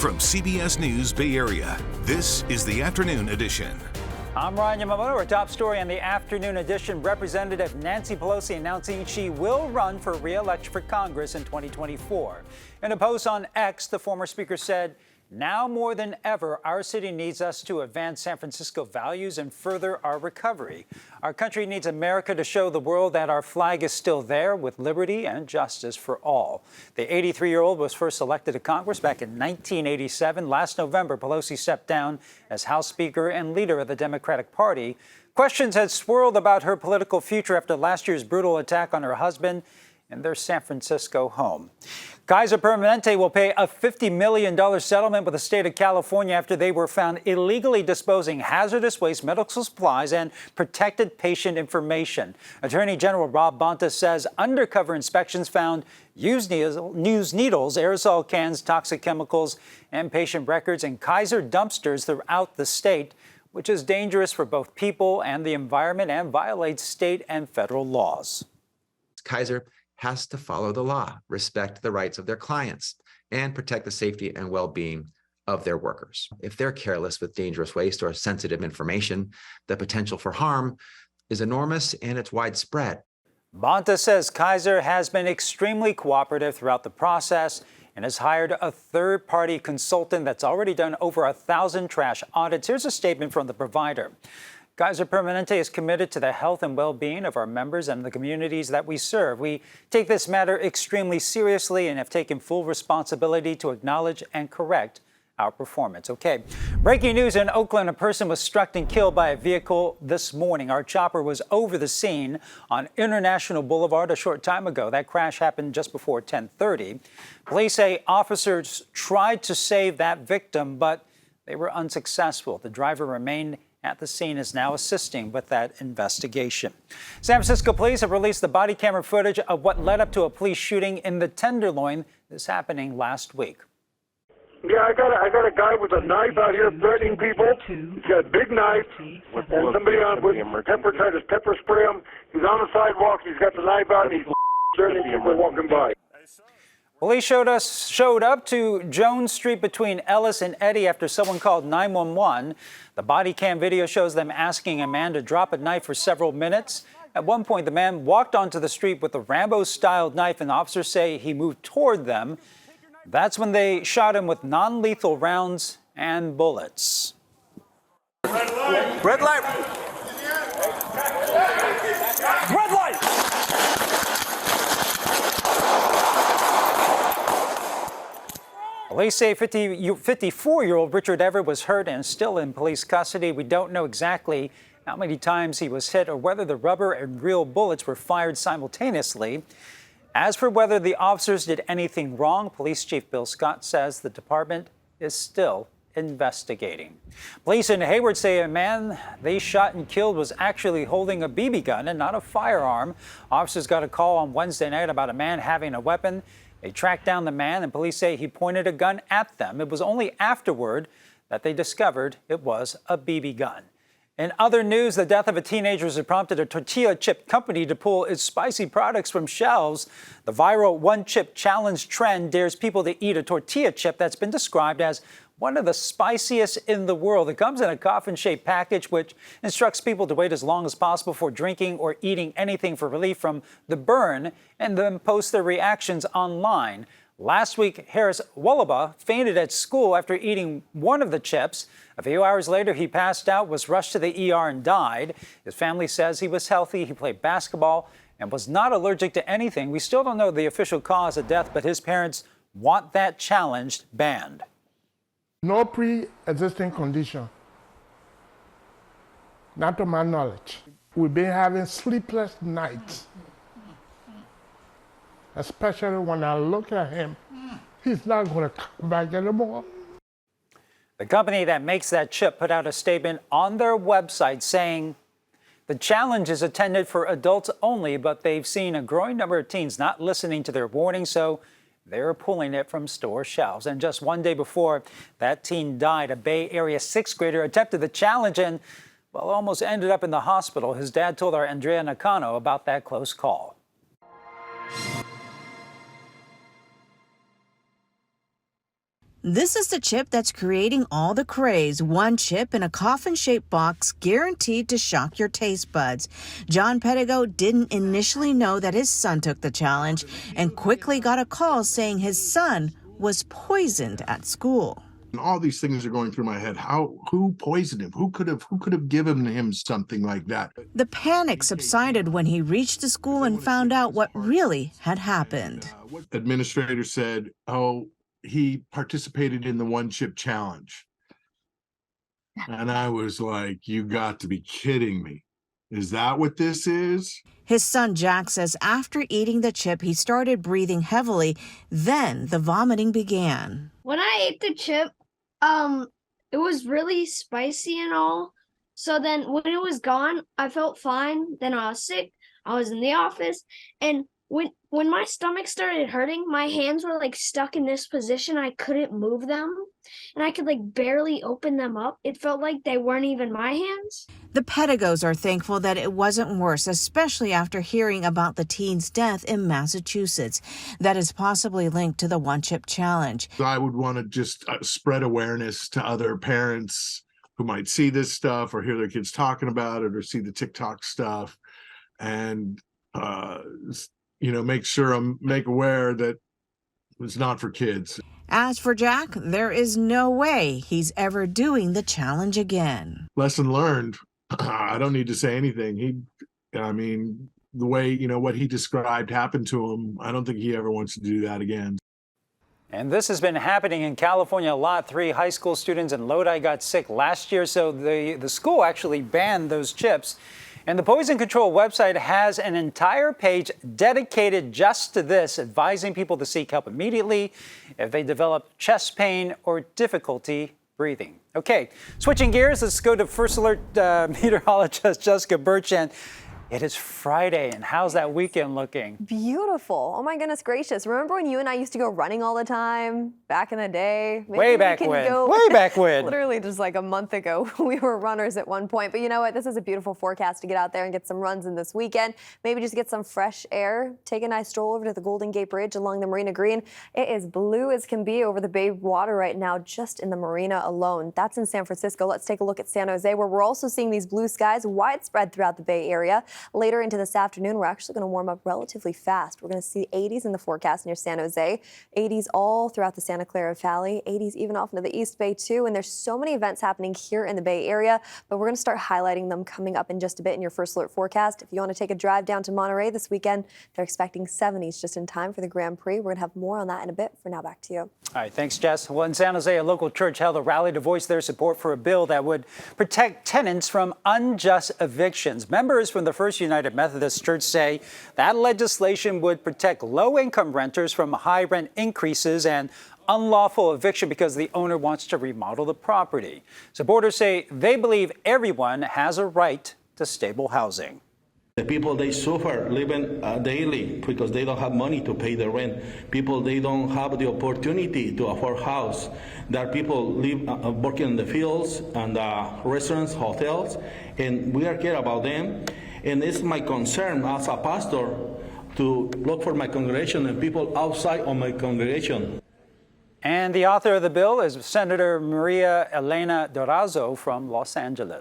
From CBS News Bay Area, this is the Afternoon Edition. I'm Ryan Yamamoto. Our top story on the Afternoon Edition, Representative Nancy Pelosi announcing she will run for re-election for Congress in 2024. In a post on X, the former speaker said, "Now more than ever, our city needs us to advance San Francisco values and further our recovery. Our country needs America to show the world that our flag is still there with liberty and justice for all." The 83-year-old was first elected to Congress back in 1987. Last November, Pelosi stepped down as House Speaker and leader of the Democratic Party. Questions had swirled about her political future after last year's brutal attack on her husband in their San Francisco home. Kaiser Permanente will pay a $50 million settlement with the state of California after they were found illegally disposing hazardous waste, medical supplies, and protected patient information. Attorney General Rob Bonta says undercover inspections found used needles, aerosol cans, toxic chemicals, and patient records in Kaiser dumpsters throughout the state, which is dangerous for both people and the environment and violates state and federal laws. Kaiser has to follow the law, respect the rights of their clients, and protect the safety and well-being of their workers. If they're careless with dangerous waste or sensitive information, the potential for harm is enormous and it's widespread. Bonta says Kaiser has been extremely cooperative throughout the process and has hired a third-party consultant that's already done over 1,000 trash audits. Here's a statement from the provider. Kaiser Permanente is committed to the health and well-being of our members and the communities that we serve. We take this matter extremely seriously and have taken full responsibility to acknowledge and correct our performance. Okay, breaking news in Oakland. A person was struck and killed by a vehicle this morning. Our chopper was over the scene on International Boulevard a short time ago. That crash happened just before 10:30. Police say officers tried to save that victim, but they were unsuccessful. The driver remained at the scene, is now assisting with that investigation. San Francisco police have released the body camera footage of what led up to a police shooting in the Tenderloin. This happening last week. Yeah, I got a guy with a knife out here threatening people. He's got a big knife, and somebody on with pepper tried to pepper spray him. He's on the sidewalk. He's got the knife out, and he's threatening people walking by. Police showed up to Jones Street between Ellis and Eddy after someone called 911. The body cam video shows them asking a man to drop a knife for several minutes. At one point, the man walked onto the street with a Rambo-styled knife, and officers say he moved toward them. That's when they shot him with non-lethal rounds and bullets. Red light! Red light! Red light! Police say 54-year-old Richard Everett was hurt and still in police custody. We don't know exactly how many times he was hit or whether the rubber and real bullets were fired simultaneously. As for whether the officers did anything wrong, Police Chief Bill Scott says the department is still investigating. Police in Hayward say a man they shot and killed was actually holding a BB gun and not a firearm. Officers got a call on Wednesday night about a man having a weapon. They tracked down the man, and police say he pointed a gun at them. It was only afterward that they discovered it was a BB gun. In other news, the death of a teenager has prompted a tortilla chip company to pull its spicy products from shelves. The viral one-chip challenge trend dares people to eat a tortilla chip that's been described as one of the spiciest in the world. It comes in a coffin-shaped package, which instructs people to wait as long as possible before drinking or eating anything for relief from the burn, and then post their reactions online. Last week, Harris Wallaba fainted at school after eating one of the chips. A few hours later, he passed out, was rushed to the ER, and died. His family says he was healthy, he played basketball, and was not allergic to anything. We still don't know the official cause of death, but his parents want that challenge banned. No pre-existing condition, not to my knowledge. We've been having sleepless nights, especially when I look at him. He's not going to come back anymore. The company that makes that chip put out a statement on their website saying the challenge is intended for adults only, but they've seen a growing number of teens not listening to their warnings, so they're pulling it from store shelves. And just one day before that teen died, a Bay Area sixth grader attempted the challenge and, well, almost ended up in the hospital. His dad told our Andrea Nakano about that close call. This is the chip that's creating all the craze. One chip in a coffin-shaped box guaranteed to shock your taste buds. John Pettigo didn't initially know that his son took the challenge and quickly got a call saying his son was poisoned at school. And all these things are going through my head. Who poisoned him? Who could have given him something like that? The panic subsided when he reached the school and found out what really had happened. The administrator said, "Oh, he participated in the one chip challenge." And I was like, "You got to be kidding me. Is that what this is?" His son Jack says after eating the chip, he started breathing heavily. Then the vomiting began. When I ate the chip, it was really spicy and all. So then when it was gone, I felt fine. Then I was sick. I was in the office. And when my stomach started hurting, my hands were like stuck in this position. I couldn't move them. And I could like barely open them up. It felt like they weren't even my hands. The Pettigos are thankful that it wasn't worse, especially after hearing about the teen's death in Massachusetts that is possibly linked to the one-chip challenge. I would want to just spread awareness to other parents who might see this stuff or hear their kids talking about it or see the TikTok stuff and, make aware that it's not for kids. As for Jack, there is no way he's ever doing the challenge again. Lesson learned. I don't need to say anything. The way, what he described happened to him, I don't think he ever wants to do that again. And this has been happening in California a lot. 3 high school students in Lodi got sick last year, so the school actually banned those chips. And the Poison Control website has an entire page dedicated just to this, advising people to seek help immediately if they develop chest pain or difficulty breathing. Okay, switching gears, let's go to First Alert meteorologist Jessica Bertrand. It is Friday, and how's that weekend looking? Beautiful. Oh my goodness gracious. Remember when you and I used to go running all the time back in the day? Maybe way back when. Literally just like a month ago, we were runners at one point. But you know what? This is a beautiful forecast to get out there and get some runs in this weekend. Maybe just get some fresh air. Take a nice stroll over to the Golden Gate Bridge along the Marina Green. It is blue as can be over the Bay water right now, just in the marina alone. That's in San Francisco. Let's take a look at San Jose, where we're also seeing these blue skies widespread throughout the Bay Area. Later into this afternoon, we're actually going to warm up relatively fast. We're going to see 80s in the forecast near San Jose, 80s all throughout the Santa Clara Valley, 80s even off into the East Bay too. And there's so many events happening here in the Bay Area, but we're going to start highlighting them coming up in just a bit in your First Alert forecast. If you want to take a drive down to Monterey this weekend, they're expecting 70s just in time for the Grand Prix. We're going to have more on that in a bit. For now, back to you. All right, thanks, Jess. Well, in San Jose, a local church held a rally to voice their support for a bill that would protect tenants from unjust evictions. Members from the First United Methodist Church say that legislation would protect low-income renters from high rent increases and unlawful eviction because the owner wants to remodel the property. Supporters say they believe everyone has a right to stable housing. The people, they suffer living daily because they don't have money to pay the rent. People, they don't have the opportunity to afford house. There are people working in the fields and restaurants, hotels, and we are care about them. And it's my concern as a pastor to look for my congregation and people outside of my congregation. And the author of the bill is Senator Maria Elena Durazo from Los Angeles.